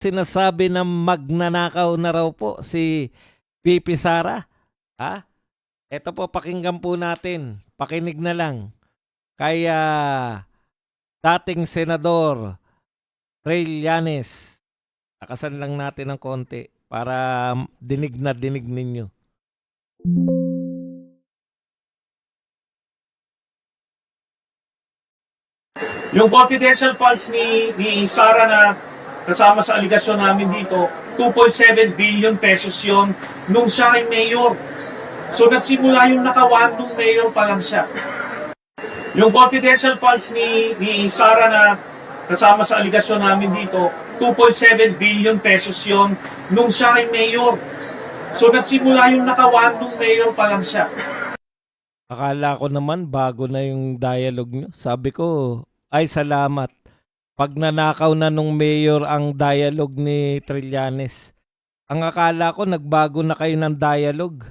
Sinasabi na magnanakaw na raw po si VP Sara. Ha? Eto po, pakinggan po natin. Pakinig na lang. Kaya dating Senador Trillanes. Takasan lang natin ng konti para dinig na dinig ninyo. Yung confidential funds ni Sara na kasama sa aligasyon namin dito, 2.7 billion pesos yon nung siya ay mayor. So nagsimula yung nakawan nung mayor pa lang siya. Yung confidential funds ni Sara na kasama sa aligasyon namin dito, 2.7 billion pesos yon nung siya ay mayor. So nagsimula yung nakawan nung mayor pa lang siya. Akala ko naman bago na yung dialogue nyo. Sabi ko, ay salamat. Pag nanakaw na nung mayor ang dialogue ni Trillanes. Ang akala ko nagbago na kayo ng dialogue.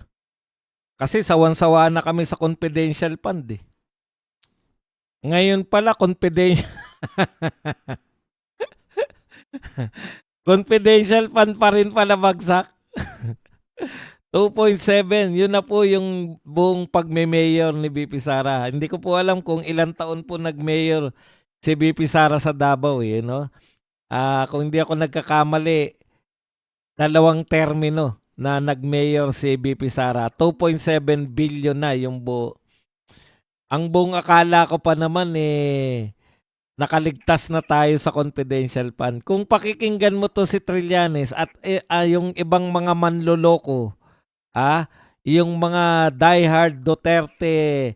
Kasi sawan-sawa na kami sa confidential fund eh. Ngayon pala confidential confidential fund pa rin pala bagsak. 2.7, yun na po yung buong pagme-mayor ni VP Sara. Hindi ko po alam kung ilang taon po nag-mayor si VP Sara sa Davao, eh, no? Kung hindi ako nagkakamali, 2 termino na nag-mayor si VP Sara. 2.7 billion na yung buo. Ang buong akala ko pa naman nakaligtas na tayo sa confidential fund. Kung pakikinggan mo to si Trillanes at yung ibang mga manloloko, yung mga diehard Duterte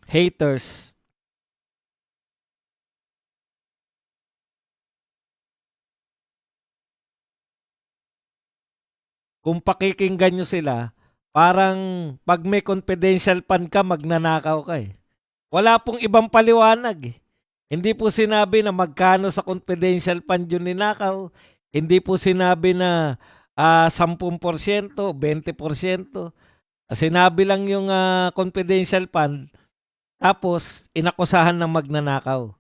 haters, kung pakikinggan nyo sila, parang pag may confidential fund ka, magnanakaw ka eh. Wala pong ibang paliwanag eh. Hindi po sinabi na magkano sa confidential fund yung ninakaw. Hindi po sinabi na 10%, 20%. Sinabi lang yung confidential fund, tapos inakusahan ng magnanakaw.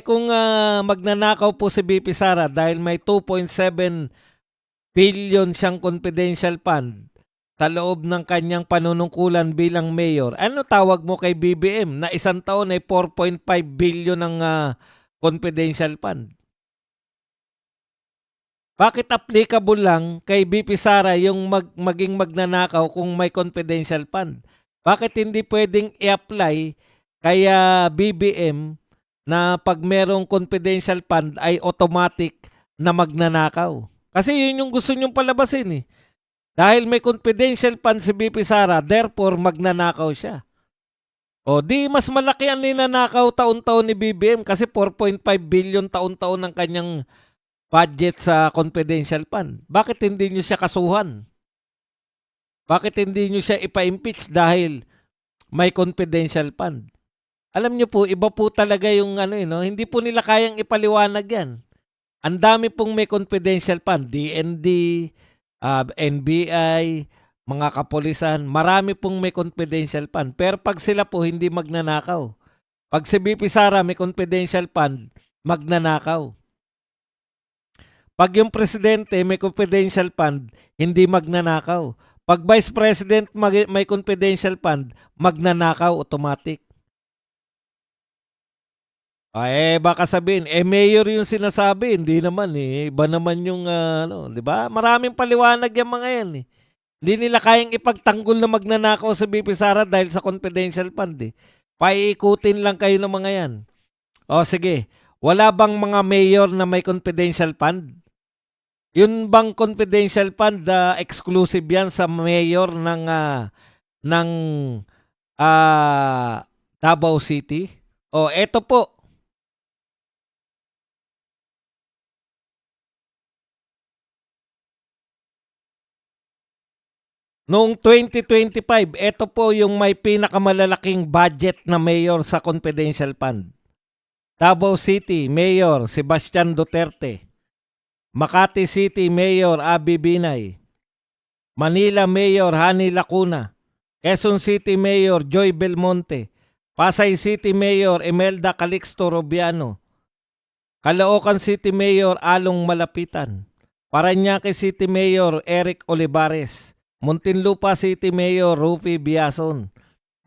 Kung magnanakaw po si VP Sara dahil may 2.7 billion siyang confidential fund sa loob ng kanyang panunungkulan bilang mayor, ano tawag mo kay BBM na isang taon ay 4.5 billion ng confidential fund? Bakit applicable lang kay VP Sara yung maging magnanakaw kung may confidential fund? Bakit hindi pwedeng i-apply kay BBM na pag merong confidential fund ay automatic na magnanakaw? Kasi yun yung gusto nyong palabasin eh. Dahil may confidential fund si VP Sara, therefore magnanakaw siya. O di mas malaki ang ninanakaw taon-taon ni BBM kasi 4.5 billion taon-taon ang kanyang budget sa confidential fund. Bakit hindi nyo siya kasuhan? Bakit hindi nyo siya ipa-impeach dahil may confidential fund? Alam nyo po, iba po talaga yung hindi po nila kayang ipaliwanag yan. Ang dami pong may confidential fund, DND, NBI, mga kapulisan, marami pong may confidential fund. Pero pag sila po hindi magnanakaw, pag si VP Sara may confidential fund, magnanakaw. Pag yung presidente may confidential fund, hindi magnanakaw. Pag vice president may confidential fund, magnanakaw automatic. Baka sabihin, mayor yung sinasabi, hindi naman eh. Iba naman yung di ba? Maraming paliwanag yung mga yan eh. Hindi nila kayang ipagtanggol na magnanakaw sa VP Sara dahil sa confidential fund eh. Paiikutin lang kayo ng mga yan. O sige, wala bang mga mayor na may confidential fund? Yun bang confidential fund, exclusive yan sa mayor ng Davao City? O eto po. Noong 2025, eto po yung may pinakamalalaking budget na mayor sa confidential fund. Davao City Mayor Sebastian Duterte. Makati City Mayor Abby Binay. Manila Mayor Hani Lacuna. Quezon City Mayor Joy Belmonte. Pasay City Mayor Imelda Calixto Robiano. Caloocan City Mayor Along Malapitan. Parañaque City Mayor Eric Olivares. Muntinlupa City Mayor Rufi Biason.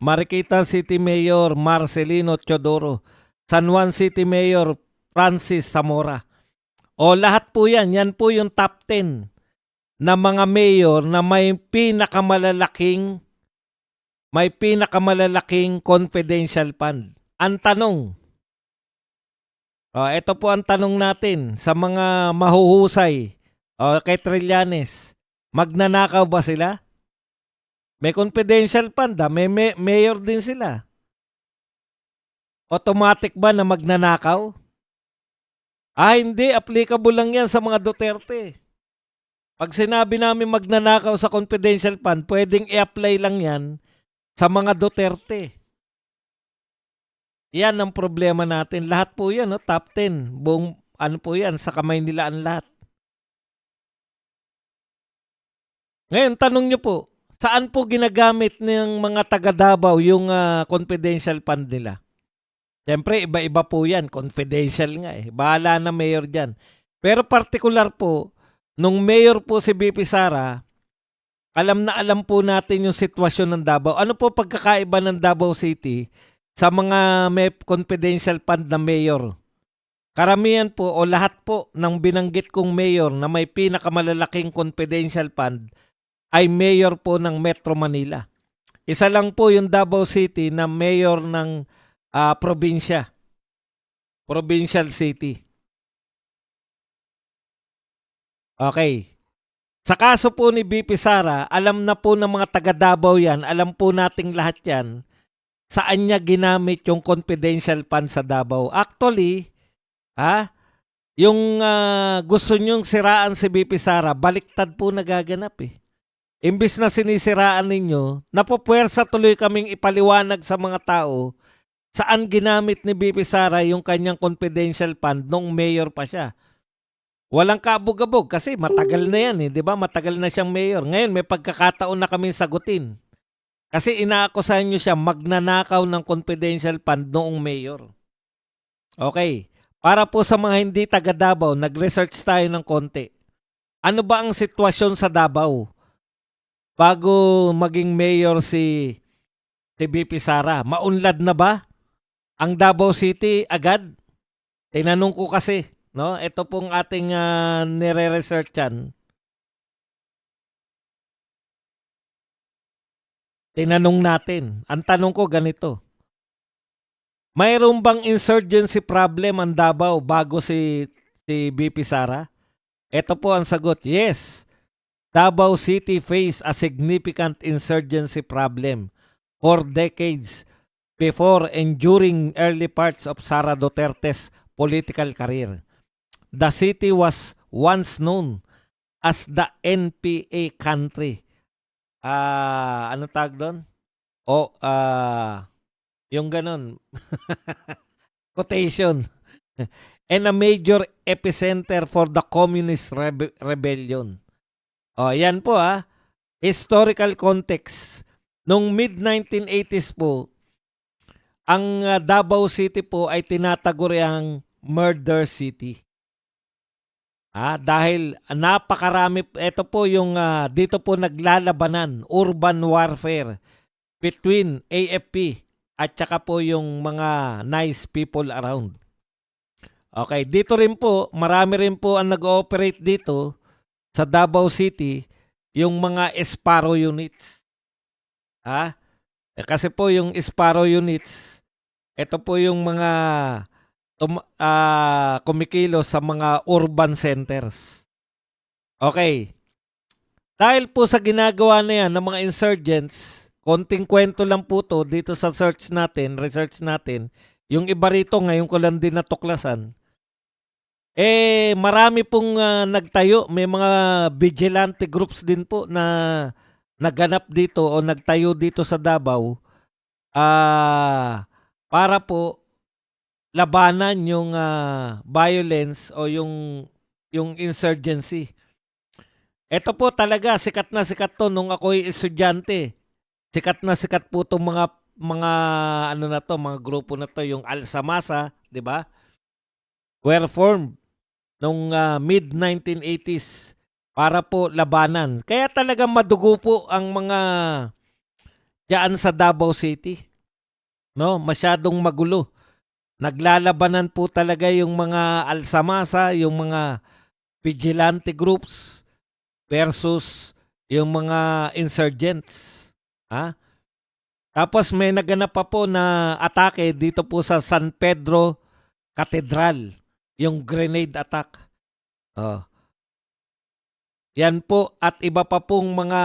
Marikita City Mayor Marcelino Teodoro. San Juan City Mayor Francis Zamora. O lahat po yan, yan po yung top 10 na mga mayor na may pinakamalalaking confidential fund. Ang tanong, ito po ang tanong natin sa mga mahuhusay kay Trillanes. Magnanakaw ba sila? May confidential fund, may mayor din sila. Automatic ba na magnanakaw? Hindi. Applicable lang yan sa mga Duterte. Pag sinabi namin magnanakaw sa confidential fund, pwedeng i-apply lang yan sa mga Duterte. Yan ang problema natin. Lahat po yan, top 10. Buong, po yan, sa kamay nila ang lahat. Ngayon, tanong nyo po, saan po ginagamit ng mga taga Davao yung confidential fund nila? Siyempre, iba-iba po yan. Confidential nga eh. Bahala na mayor dyan. Pero particular po, nung mayor po si BP Sara, alam na alam po natin yung sitwasyon ng Davao. Ano po pagkakaiba ng Davao City sa mga may confidential fund na mayor? Karamihan po o lahat po ng binanggit kong mayor na may pinakamalalaking confidential fund ay mayor po ng Metro Manila. Isa lang po yung Davao City na mayor ng probinsya. Provincial city. Okay. Sa kaso po ni BP Sara, alam na po ng mga taga Davao yan, alam po nating lahat yan, saan niya ginamit yung confidential fund sa Davao. Actually, yung gusto nyong siraan si BP Sara, baliktad po nagaganap eh. Imbis na sinisiraan ninyo, napupwersa tuloy kaming ipaliwanag sa mga tao saan ginamit ni BP Sara yung kanyang confidential fund nung mayor pa siya. Walang kabog-abog kasi matagal na yan eh, di ba? Matagal na siyang mayor. Ngayon may pagkakataon na kaming sagutin. Kasi inaakusahan nyo siya magnanakaw ng confidential fund noong mayor. Okay. Para po sa mga hindi taga Davao, nag-research tayo ng konti. Ano ba ang sitwasyon sa Davao bago maging mayor si BP Sara? Maunlad na ba ang Davao City agad? Tinanong ko kasi, no? Ito pong ating nire-researchan. Tinanong natin. Ang tanong ko ganito. Mayroon bang insurgency problem ang Davao bago si BP Sara? Ito po ang sagot. Yes. Davao City faced a significant insurgency problem for decades before and during early parts of Sara Duterte's political career. The city was once known as the NPA country. Ano tag doon? Yung ganun. Quotation. And a major epicenter for the communist rebellion. Yan po historical context. Nung mid-1980s po, ang Davao City po ay tinataguriang murder city. Dahil napakarami, ito po yung dito po naglalabanan, urban warfare between AFP at saka po yung mga nice people around. Okay, dito rin po, marami rin po ang nag-ooperate dito sa Davao City, yung mga Sparrow units. Kasi po yung Sparrow units, ito po yung mga kumikilos sa mga urban centers. Okay. Dahil po sa ginagawa na yan ng mga insurgents, konting kwento lang po to dito sa research natin. Yung iba rito ngayon ko lang din natuklasan. Marami pong nagtayo, may mga vigilante groups din po na naganap dito o nagtayo dito sa Davao para po labanan yung violence o yung insurgency. Ito po talaga sikat na sikat to nung ako'y estudyante. Sikat na sikat po tong mga mga grupo na to, yung Alsamasa, 'di ba? were formed nung mid-1980s para po labanan. Kaya talagang madugo po ang mga diyan sa Davao City. No, masyadong magulo. Naglalabanan po talaga yung mga alsamasa, yung mga vigilante groups versus yung mga insurgents. Ha? Tapos may naganap pa po na atake dito po sa San Pedro Cathedral, yung grenade attack. Oh. Yan po at iba pa pong mga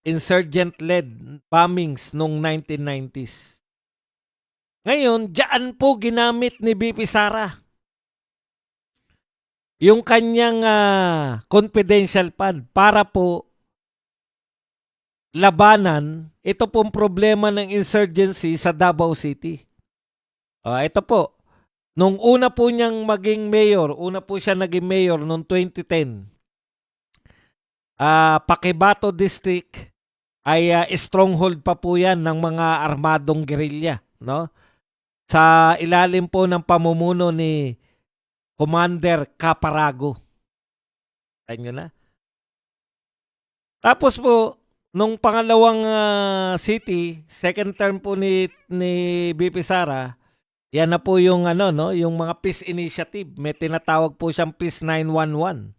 insurgent-led bombings noong 1990s. Ngayon, diyan po ginamit ni BP Sara yung kanyang confidential fund para po labanan ito pong problema ng insurgency sa Davao City. Ito po, nung una po niyang maging mayor, una po siya naging mayor noong 2010, Paquibato District ay stronghold pa po yan ng mga armadong gerilya, no? Sa ilalim po ng pamumuno ni Commander Caparago. Tayo nyo na. Tapos po, nung pangalawang city, second term po ni BP Sara, yan na po yung yung mga peace initiative. May tinatawag po siyang Peace 911.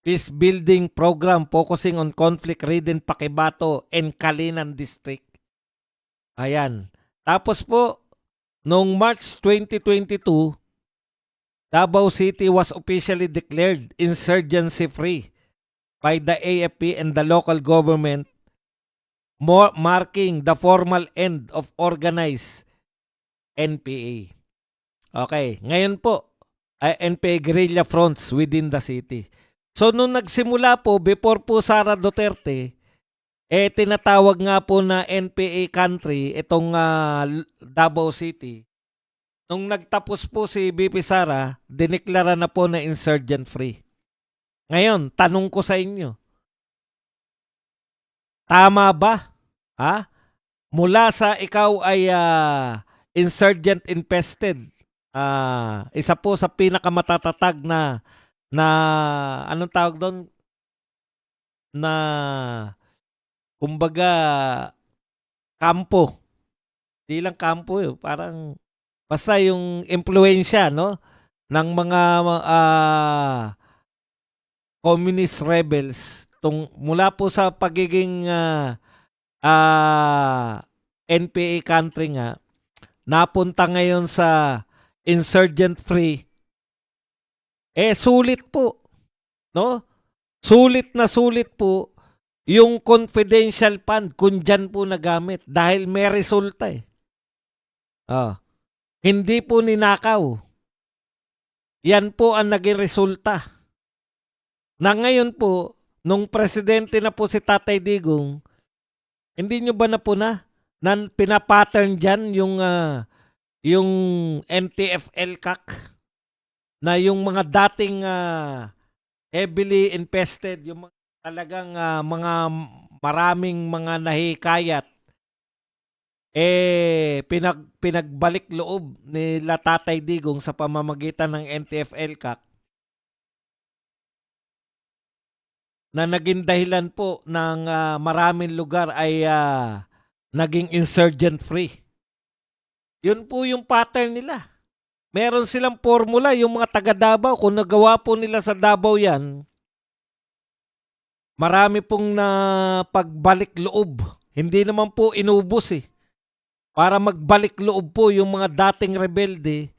Peace building program focusing on conflict-ridden Paquibato and Calinan District. Ayan. Tapos po, noong March 2022, Davao City was officially declared insurgency-free by the AFP and the local government, marking the formal end of organized NPA. Okay, ngayon po, NPA guerrilla fronts within the city. So, nung nagsimula po, before po Sara Duterte, tinatawag nga po na NPA country, itong Davao City. Nung nagtapos po si BP Sara, dineklara na po na insurgent-free. Ngayon, tanong ko sa inyo, tama ba? Ha? Mula sa ikaw ay insurgent-infested, isa po sa pinakamatatag na anong tawag doon? Na kumbaga kampo. Di lang kampo yun. Parang basta yung impluensya, no? Ng mga communist rebels mula po sa pagiging NPA country nga, napunta ngayon sa insurgent-free. Sulit po. No? Sulit po yung confidential fund kung dyan po nagamit dahil may resulta eh. Hindi po ninakaw. Yan po ang naging resulta. Na ngayon po, nung presidente na po si Tatay Digong, hindi nyo ba napuna na pinapattern dyan yung NTF-ELCAC na yung mga dating heavily infested, yung talagang mga maraming mga nahikayat, pinagbalik loob nila Tatay Digong sa pamamagitan ng NTF-ELCAC na naging dahilan po ng maraming lugar ay naging insurgent-free. Yun po yung pattern nila. Meron silang formula, yung mga taga Davao, kung nagawa po nila sa Davao yan, marami pong na pagbalik loob. Hindi naman po inubos eh. Para magbalik loob po yung mga dating rebelde,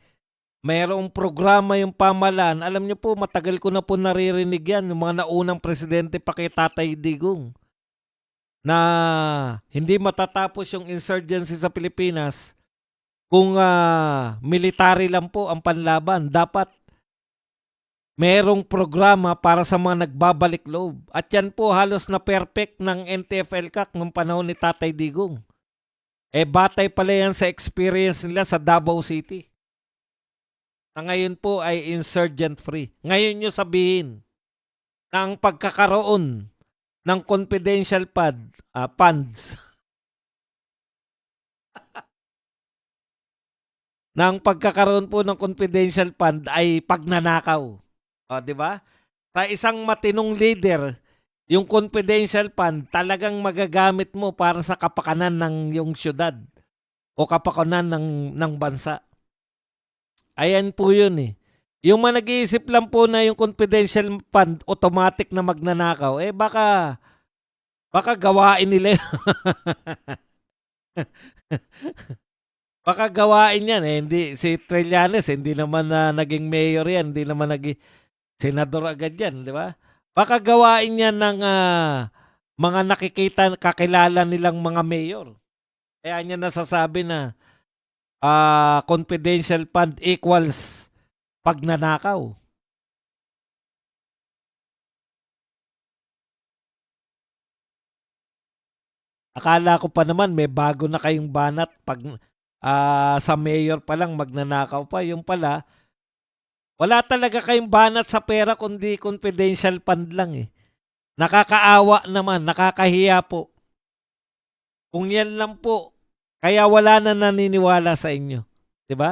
mayroong programa yung pamahalaan. Alam niyo po, matagal ko na po naririnig yan, yung mga naunang presidente pa kay Tatay Digong, na hindi matatapos yung insurgency sa Pilipinas kung military lang po ang panlaban. Dapat merong programa para sa mga nagbabalik loob. At yan po halos na perfect ng NTF-ELCAC nung panahon ni Tatay Digong. Batay pala yan sa experience nila sa Davao City. Na ngayon po ay insurgent-free. Ngayon nyo sabihin na ang pagkakaroon ng confidential funds na ang pagkakaroon po ng confidential fund ay pagnanakaw. O, di ba? Sa isang matinong leader, yung confidential fund talagang magagamit mo para sa kapakanan ng yung syudad o kapakanan ng bansa. Ayan po yun eh. Yung mga nag-iisip lang po na yung confidential fund automatic na magnanakaw, eh baka gawain nila yun. Baka gawain yan eh. Hindi, si Trillanes, hindi naman na naging mayor yan. Hindi naman naging senador agad yan, di ba? Baka gawain yan ng mga kakilala nilang mga mayor. Kaya niya nasasabi na confidential fund equals pagnanakaw. Akala ko pa naman may bago na kayong banat pag sa mayor pa lang magnanakaw pa. Yung pala, wala talaga kayong banat sa pera kundi confidential fund lang eh. Nakakaawa naman, nakakahiya po. Kung yan lang po, kaya wala na naniniwala sa inyo. 'Di ba?